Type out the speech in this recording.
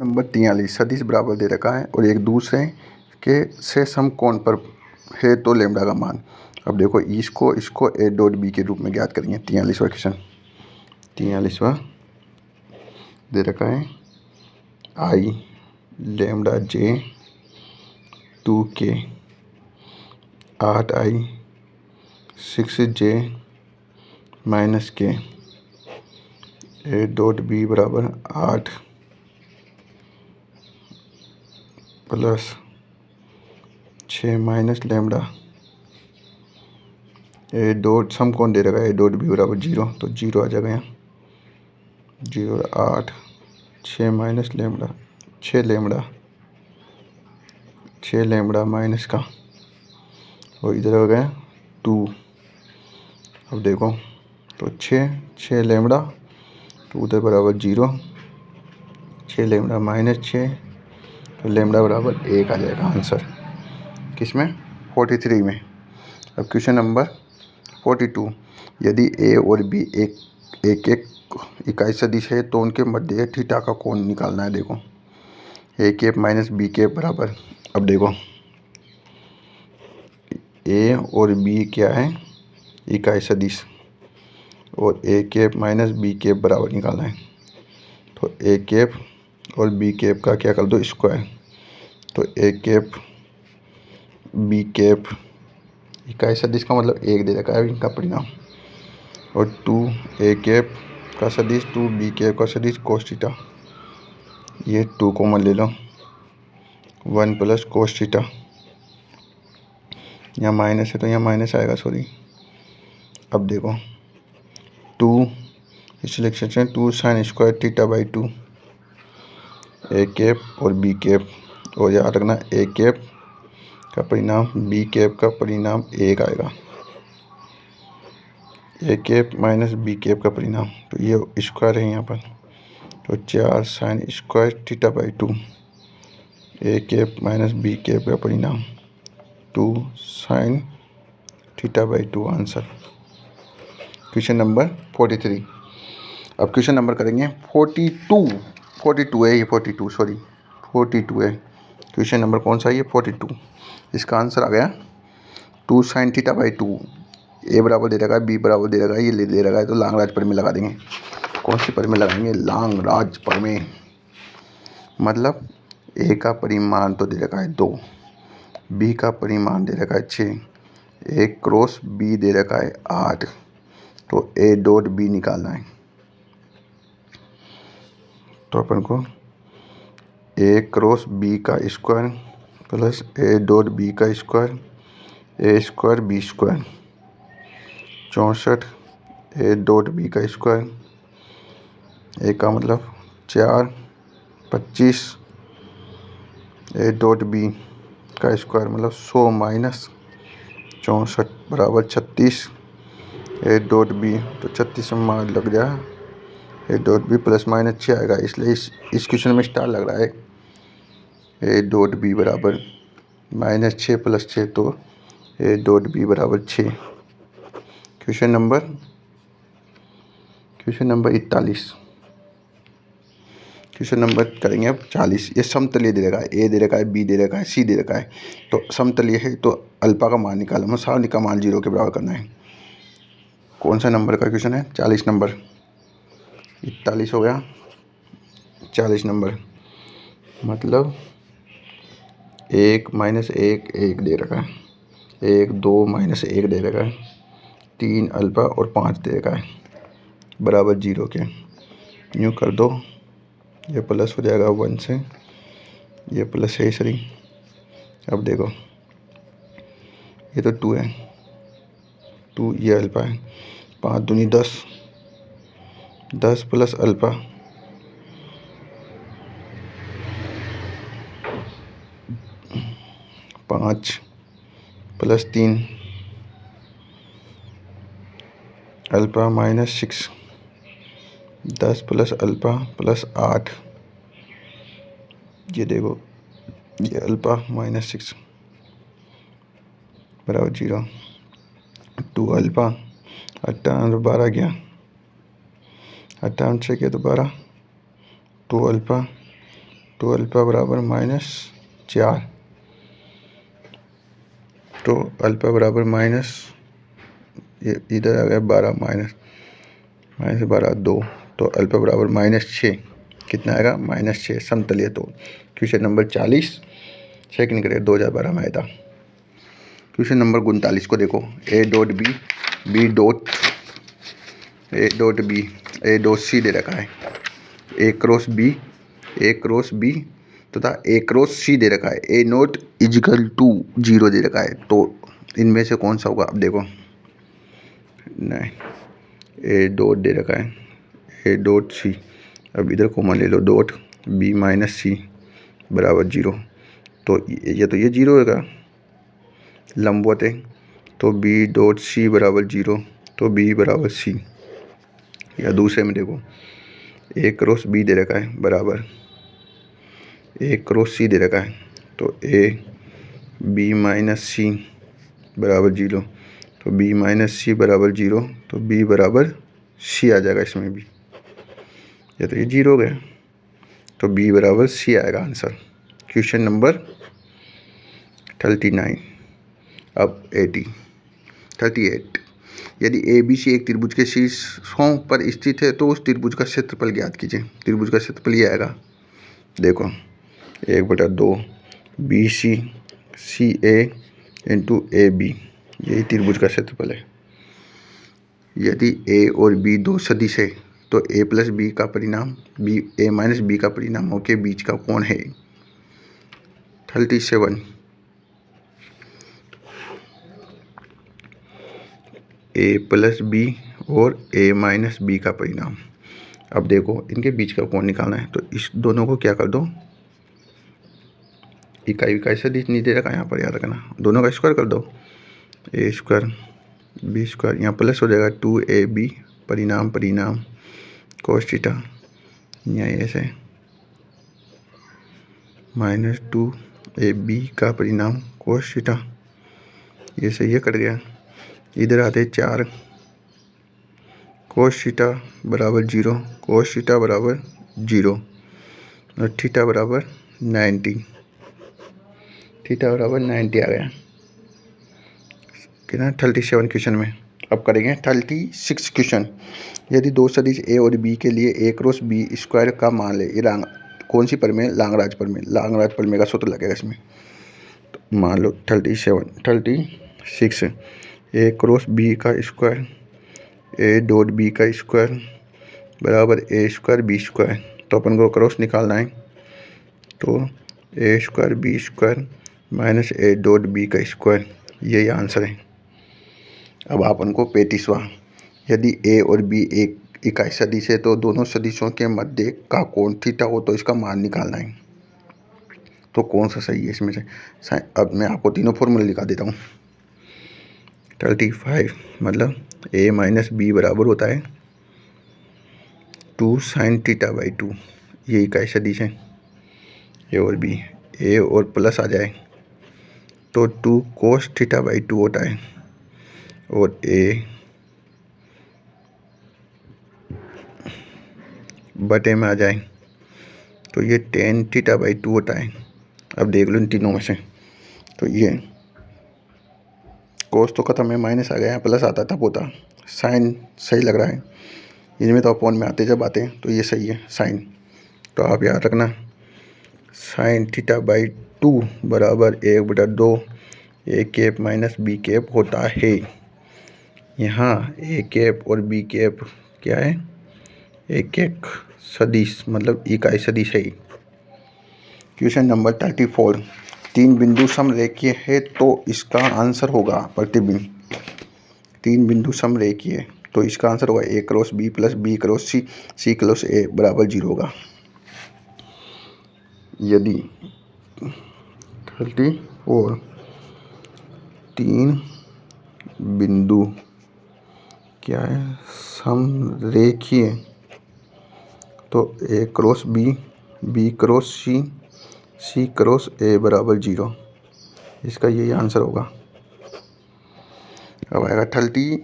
Number 43 सदिश बराबर दे रखा है और एक दूसरे के से समकोण पर है तो लेमडा का मान। अब देखो इसको ए डॉट बी के रूप में ज्ञात करेंगे। 43वां क्वेश्चन 43वां दे रखा है I lambda J 2k 8i 6j minus के ए डॉट बी बराबर 8 plus 6 minus lambda A dot समकोण दे रखा है ए डॉट बी बराबर 0 तो 0 आ जाएगा यहाँ 0 8 6 माइनस लेमडा 6 लेमडा माइनस का और इधर हो गया 2। अब देखो तो 6 लेमडा तो उधर बराबर 0 6 लेमडा माइनस 6 तो लेमडा बराबर 1 आ जाएगा आंसर किसमें 43 में। अब क्वेश्चन नंबर 42 यदि ए और बी एक इकाई सदिश है तो उनके मध्य थीटा का कोण निकालना है। देखो ए कैप माइनस बी कैप बराबर, अब देखो ए और बी क्या है इकाई सदिश और ए कैप माइनस बी कैप बराबर निकालना है। तो ए कैप और बी कैप का क्या कर दो स्क्वायर, तो ए कैप बी कैप इकाई सदिश का मतलब 1 दे रखा है इनका परिणाम और 2 ए कैप का सदिश 2 बी कैप का सदिश कोस थीटा, ये 2 कॉमन ले लो 1 प्लस कोस थीटा, यहाँ माइनस है तो यहाँ माइनस आएगा सॉरी। अब देखो 2 इस लिख सकते हैं 2 sign square theta by 2 a cap और बी कैप और याद रखना ए कैप का परिणाम बी कैप का परिणाम 1 आएगा ए कैप माइनस बी कैप का परिणाम, तो ये स्क्वायर है यहाँ पर तो 4 sine square theta by 2 a cap minus b cap का परिणाम 2 sine theta by 2 answer question number 43। अब क्वेश्चन नंबर करेंगे 42 है ये 42 सॉरी 42 है क्वेश्चन नंबर कौन सा है ये 42। इसका आंसर आ गया 2 साइन थीटा बाई 2 ए बराबर दे रखा है बी बराबर दे रखा है ये दे रखा है तो लांगराज पर में लगा देंगे। कौन सी पर में लगाएंगे लांगराज पर में, मतलब ए का परिमाण तो दे रखा है 2 बी का परिमाण दे रखा है 6 ए क्रॉस बी दे रखा है 8 तो ए डॉट बी निकालना है। तो अपन को ए क्रॉस बी का square plus A dot B का square A square B square 64 A dot B का स्क्वायर ए का मतलब 4 25 ए डॉट बी का स्क्वायर मतलब 100 माइनस 64 बराबर 36 ए डॉट बी तो 36 में मान लग जाए a dot b plus minus 6 आएगा इसलिए इस क्वेश्चन में स्टार लग रहा है ए डॉट बी बराबर माइनस 6 प्लस 6 तो ए डॉट बी बराबर 6। क्वेश्चन नंबर 41 क्वेश्चन नंबर करेंगे अब 40। ये समतलीय दे रखा है ए दे रखा है बी दे रखा है सी दे रखा है तो समतलीय है तो अल्फा का मान निकालना है सारणी का मान 0 के बराबर करना है। कौन सा नंबर का क्वेश्चन है 40 नंबर 41 हो गया 40 नंबर मतलब 1 माइनस 1 1 दे रखा है 1 2 माइनस 1 दे रखा है 3 अल्फा और 5 दे रखा है बराबर 0 के, यूँ कर दो ये प्लस हो जाएगा 1 से ये प्लस है सही। अब देखो ये तो 2 है 2 ये अल्फा है 5 दूनी 10 10 plus alpha 5 plus 3 alpha minus 6 10 plus alpha plus 8 ये देखो ये अल्फा माइनस 6 बराबर 0 2 अल्फा 58 12 गया 58 से क्या तो 12 2 अल्फा तो अल्फा बराबर -4, तो अल्फा बराबर माइनस, ये इधर आ गया 12 -12 2, तो अल्फा बराबर -6, कितना आएगा -6 समतलीय तोड़। क्वेश्चन नंबर 40 सेकंड ग्रेड 2012 में आया था। क्वेश्चन नंबर 39 को देखो, A dot B A dot C दे रखा है, ए क्रॉस बी तथा ए क्रॉस सी दे रखा है, ए नोट इजिकल टू 0 दे रखा है। तो इनमें से कौन सा होगा? अब देखो, नहीं, ए डॉट दे रखा है, ए डॉट सी, अब इधर कॉमन ले लो, डॉट बी माइनस सी बराबर 0, तो ये 0 होगा, लंबवत है, तो बी डॉट सी बराबर 0, तो बी बराबर सी। या दूसरे में देखो, ए क्रॉस बी दे रखा है बराबर ए क्रॉस सी दे रखा है, तो ए बी माइनस सी बराबर 0, तो बी माइनस सी बराबर 0, तो बी बराबर सी आ जाएगा इसमें भी। या तो ये 0 हो गया, तो बी बराबर सी आएगा आंसर। Question number 39। अब 38, यदि ए बी सी एक त्रिभुज के शीर्षों पर स्थित है तो उस त्रिभुज का क्षेत्रफल ज्ञात कीजिए। त्रिभुज का क्षेत्रफल ये आएगा, देखो 1/2 B C A into A B, यही त्रिभुज का क्षेत्रफल है। यदि ए और बी दो सदिश है तो ए प्लस बी का परिणाम ए माइनस बी का परिणामों के बीच का कोण है 37। ए प्लस बी और ए माइनस बी का परिणाम। अब देखो, इनके बीच का कोण निकालना है, तो इस दोनों को क्या कर दो, इकाई सदिश नहीं दे रखा यहाँ पर, याद रखना, दोनों का स्क्वायर कर दो, ए स्क्वायर बी स्क्वायर, यहाँ प्लस हो जाएगा 2ab परिणाम कोस थीटा, यहाँ ऐसे -2ab का परिणाम कोस थीटा, ये सही है, कट गया। इधर आते 4 कोस थीटा बराबर 0, कोस थीटा बराबर 0 और थीटा बराबर 90, थीटा बराबर 90 आ गया कितना 37 क्वेश्चन में। अब करेंगे 36 क्वेश्चन। यदि दो सदिश ए और बी के लिए ए क्रॉस बी स्क्वायर का मान ले, ये कौन सी प्रमेय? लांगराज प्रमेय का सूत्र लगेगा इसमें। तो मान लो 36 ए क्रॉस बी का स्क्वायर ए डॉट बी का स्क्वायर बराबर ए स्क्वायर बी स्क्वायर, तो अपन को क्रॉस निकालना है, तो A square B square minus A dot B का स्क्वायर, यही आंसर है। अब अपन को 35वां, यदि ए और बी एक इकाई सदिश है तो दोनों सदिशों के मध्य का कोण थीटा हो तो इसका मान निकालना है। तो कौन सा सही है इसमें से? अब मैं आपको तीनों फॉर्मूले लिखा देता हूँ। 35 मतलब ए माइनस बी बराबर होता है 2 sin θ/2, ये इकाई सदिश है ए और बी। ए और प्लस आ जाए तो 2 cos θ/2 होता है, और ए बटे में आ जाए तो ये tan θ/2 होता है। अब देख लो इन तीनों में से, तो ये कोस तो खत्म है, माइनस आ गया, प्लस आता तब होता, साइन सही लग रहा है, इनमें तो अपॉन में आते जब आते हैं, तो ये सही है साइन। तो आप याद रखना sin θ/2 बराबर 1/2 ए कैप माइनस बी कैप होता है। यहाँ ए कैप और बी कैप क्या है? एक एक सदिश, मतलब इकाई सदिश है। क्वेश्चन नंबर 34, 3 बिंदु समरेखीय है तो इसका आंसर होगा प्रतिबिंब। 3 बिंदु समरेखीय है तो इसका आंसर होगा A cross B plus B cross C, C cross A बराबर 0 होगा। यदि 34 3 बिंदु क्या है समरेखीय, तो A cross B, B cross C, C cross A बराबर 0, इसका यही आंसर होगा। अब आएगा 32,